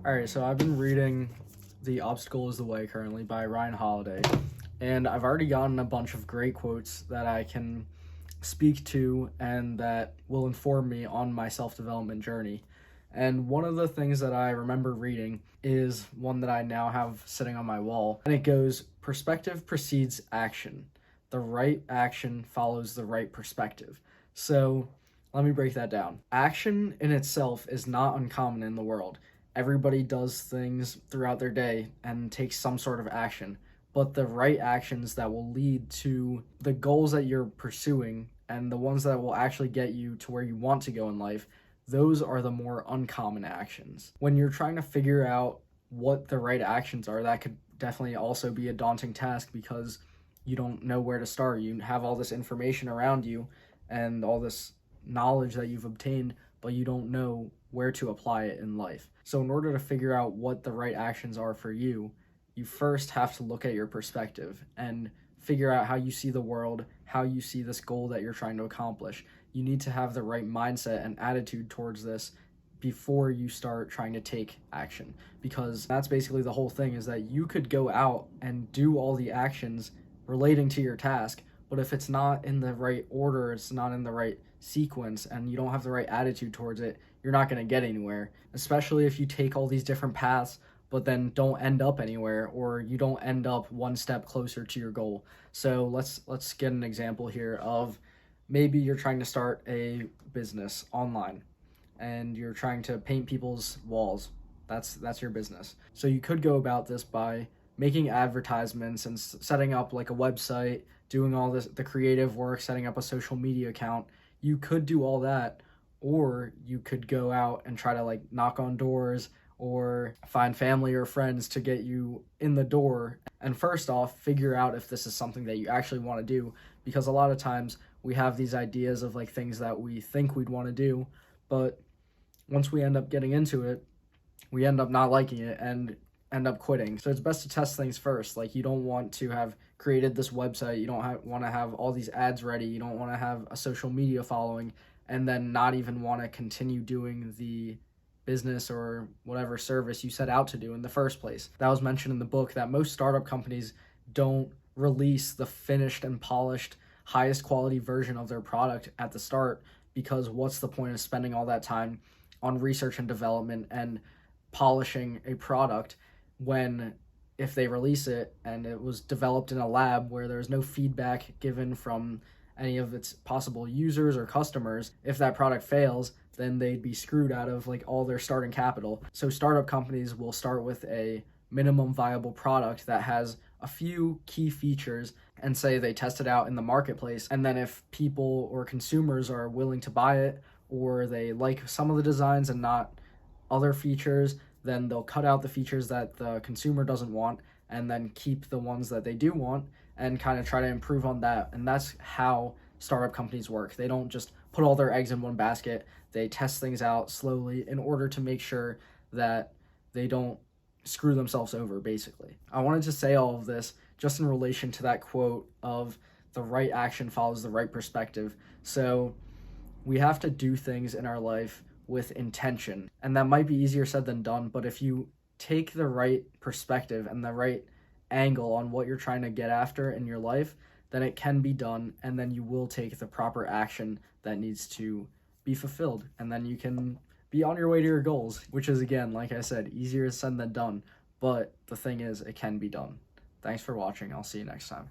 All right, so I've been reading The Obstacle is the Way currently by Ryan Holiday, and I've already gotten a bunch of great quotes that I can speak to and that will inform me on my self-development journey. And one of the things that I remember reading is one that I now have sitting on my wall, and it goes, "Perspective precedes action. The right action follows the right perspective." So let me break that down. Action in itself is not uncommon in the world. Everybody does things throughout their day and takes some sort of action, but the right actions that will lead to the goals that you're pursuing and the ones that will actually get you to where you want to go in life, those are the more uncommon actions. When you're trying to figure out what the right actions are, that could definitely also be a daunting task because you don't know where to start. You have all this information around you and all this knowledge that you've obtained, but you don't know where to apply it in life. So in order to figure out what the right actions are for you, you first have to look at your perspective and figure out how you see the world, how you see this goal that you're trying to accomplish. You need to have the right mindset and attitude towards this before you start trying to take action, because that's basically the whole thing, is that you could go out and do all the actions relating to your task, but if it's not in the right order, it's not in the right sequence, and you don't have the right attitude towards it, you're not going to get anywhere, especially if you take all these different paths but then don't end up anywhere, or you don't end up one step closer to your goal. So let's get an example here of maybe you're trying to start a business online and you're trying to paint people's walls. That's your business. So you could go about this by making advertisements and setting up like a website, doing all this, the creative work, setting up a social media account. You could do all that, or you could go out and try to like knock on doors or find family or friends to get you in the door. And first off, figure out if this is something that you actually want to do, because a lot of times we have these ideas of like things that we think we'd want to do, but once we end up getting into it, we end up not liking it and end up quitting. So it's best to test things first. Like, you don't want to have created this website, you don't want to have all these ads ready, you don't want to have a social media following, and then not even want to continue doing the business or whatever service you set out to do in the first place. That was mentioned in the book, that most startup companies don't release the finished and polished, highest quality version of their product at the start, because what's the point of spending all that time on research and development and polishing a product when, if they release it and it was developed in a lab where there's no feedback given from any of its possible users or customers, if that product fails, then they'd be screwed out of like all their starting capital. So startup companies will start with a minimum viable product that has a few key features and say they test it out in the marketplace. And then if people or consumers are willing to buy it, or they like some of the designs and not other features, then they'll cut out the features that the consumer doesn't want and then keep the ones that they do want and kind of try to improve on that. And that's how startup companies work. They don't just put all their eggs in one basket. They test things out slowly in order to make sure that they don't screw themselves over, basically. I wanted to say all of this just in relation to that quote of the right action follows the right perspective. So we have to do things in our life with intention, and that might be easier said than done, but if you take the right perspective and the right angle on what you're trying to get after in your life, then it can be done, and then you will take the proper action that needs to be fulfilled, and then you can be on your way to your goals, which is, again, like I said, easier said than done, but the thing is, it can be done. Thanks for watching. I'll see you next time.